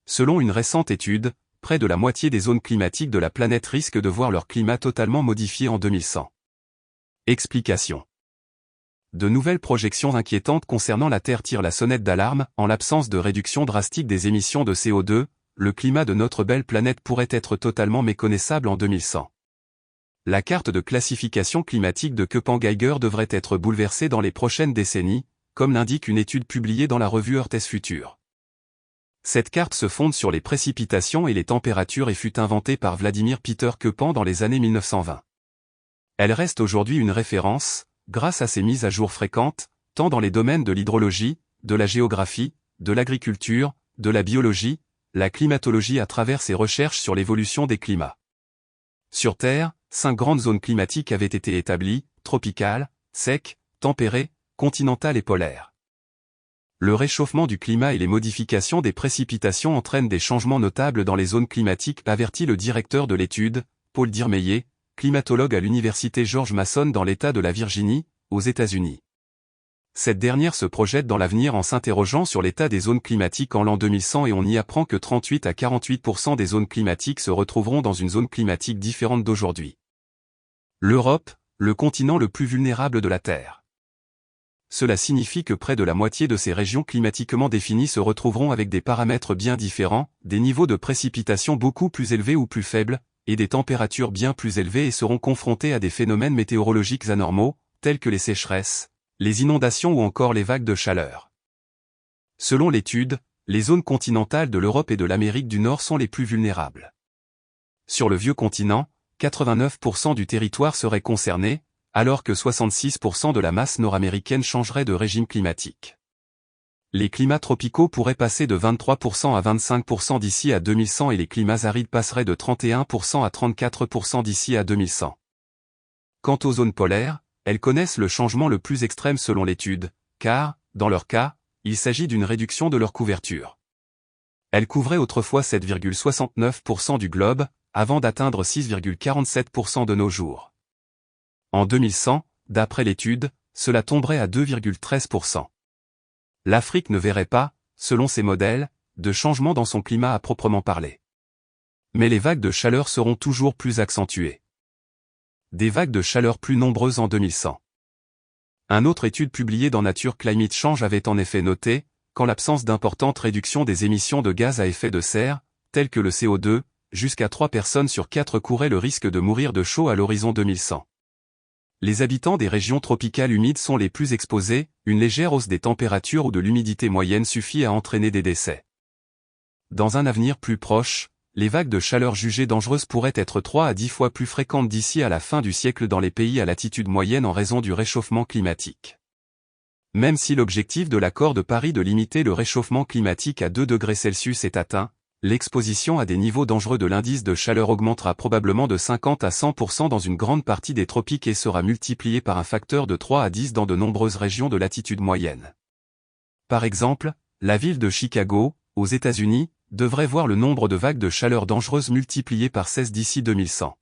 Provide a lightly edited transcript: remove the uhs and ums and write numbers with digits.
Selon une récente étude, près de la moitié des zones climatiques de la planète risquent de voir leur climat totalement modifié en 2100. Explication. De nouvelles projections inquiétantes concernant la Terre tirent la sonnette d'alarme. En l'absence de réduction drastique des émissions de CO2, le climat de notre belle planète pourrait être totalement méconnaissable en 2100. La carte de classification climatique de Köppen-Geiger devrait être bouleversée dans les prochaines décennies, comme l'indique une étude publiée dans la revue Earth Future. Cette carte se fonde sur les précipitations et les températures et fut inventée par Vladimir Peter Köppen dans les années 1920. Elle reste aujourd'hui une référence, grâce à ses mises à jour fréquentes, tant dans les domaines de l'hydrologie, de la géographie, de l'agriculture, de la biologie, la climatologie à travers ses recherches sur l'évolution des climats. Sur Terre, 5 grandes zones climatiques avaient été établies, tropicales, secs, tempérées, continentales et polaires. Le réchauffement du climat et les modifications des précipitations entraînent des changements notables dans les zones climatiques, avertit le directeur de l'étude, Paul Dirmeyer, climatologue à l'université George Mason dans l'État de la Virginie, aux États-Unis. Cette dernière se projette dans l'avenir en s'interrogeant sur l'état des zones climatiques en l'an 2100 et on y apprend que 38 à 48% des zones climatiques se retrouveront dans une zone climatique différente d'aujourd'hui. L'Europe, le continent le plus vulnérable de la Terre. Cela signifie que près de la moitié de ces régions climatiquement définies se retrouveront avec des paramètres bien différents, des niveaux de précipitation beaucoup plus élevés ou plus faibles, et des températures bien plus élevées et seront confrontées à des phénomènes météorologiques anormaux, tels que les sécheresses, les inondations ou encore les vagues de chaleur. Selon l'étude, les zones continentales de l'Europe et de l'Amérique du Nord sont les plus vulnérables. Sur le vieux continent, 89% du territoire serait concerné, alors que 66% de la masse nord-américaine changerait de régime climatique. Les climats tropicaux pourraient passer de 23% à 25% d'ici à 2100 et les climats arides passeraient de 31% à 34% d'ici à 2100. Quant aux zones polaires, elles connaissent le changement le plus extrême selon l'étude, car, dans leur cas, il s'agit d'une réduction de leur couverture. Elles couvraient autrefois 7,69% du globe, avant d'atteindre 6,47% de nos jours. En 2100, d'après l'étude, cela tomberait à 2,13%. L'Afrique ne verrait pas, selon ces modèles, de changement dans son climat à proprement parler. Mais les vagues de chaleur seront toujours plus accentuées. Des vagues de chaleur plus nombreuses en 2100. Une autre étude publiée dans Nature Climate Change avait en effet noté, qu'en l'absence d'importantes réductions des émissions de gaz à effet de serre, telles que le CO2, jusqu'à 3 personnes sur 4 couraient le risque de mourir de chaud à l'horizon 2100. Les habitants des régions tropicales humides sont les plus exposés, une légère hausse des températures ou de l'humidité moyenne suffit à entraîner des décès. Dans un avenir plus proche, les vagues de chaleur jugées dangereuses pourraient être 3 à 10 fois plus fréquentes d'ici à la fin du siècle dans les pays à latitude moyenne en raison du réchauffement climatique. Même si l'objectif de l'accord de Paris de limiter le réchauffement climatique à 2 degrés Celsius est atteint, l'exposition à des niveaux dangereux de l'indice de chaleur augmentera probablement de 50 à 100% dans une grande partie des tropiques et sera multipliée par un facteur de 3 à 10 dans de nombreuses régions de latitude moyenne. Par exemple, la ville de Chicago, aux États-Unis, devrait voir le nombre de vagues de chaleur dangereuses multiplié par 16 d'ici 2100.